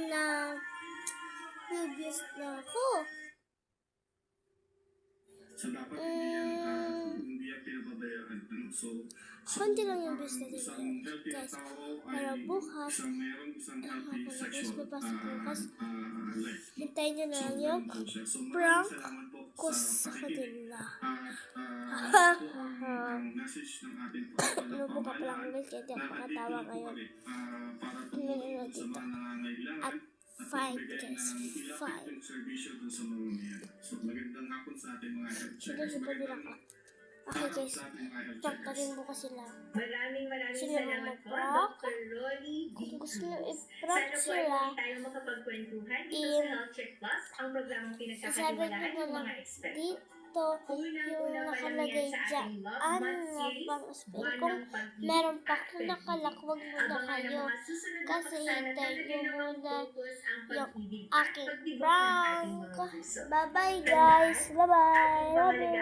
na previous na ako. Konti lang yung views natin guys. Pero bukas, guys, may pasok bukas. Hintayin nyo na lang yung prank ko sa kanila. Lubuka pa lang guys, kaya di ako makatawa ngayon. Tingnan nyo dito. At 5 guys, 5. Sinusunod nila ka. Okay guys, prank na rin bukas sila. Maraming Sila salamat po, mag-prank. Dr. Rolly D. Kung gusto nyo i-prank Sana po sila, ay tayo makapagkwentuhan dito sa Health Check Plus, ang programang isabi pinagkakatiwalaan nyo ng na mga lang eksperto. dito yung nakalagay dyan na pang spell. Kung Kung meron pa kung nakalak, wag muna kayo. Kasi hintayin nyo muna yung aking prank. Bye bye guys. Bye bye. Love you.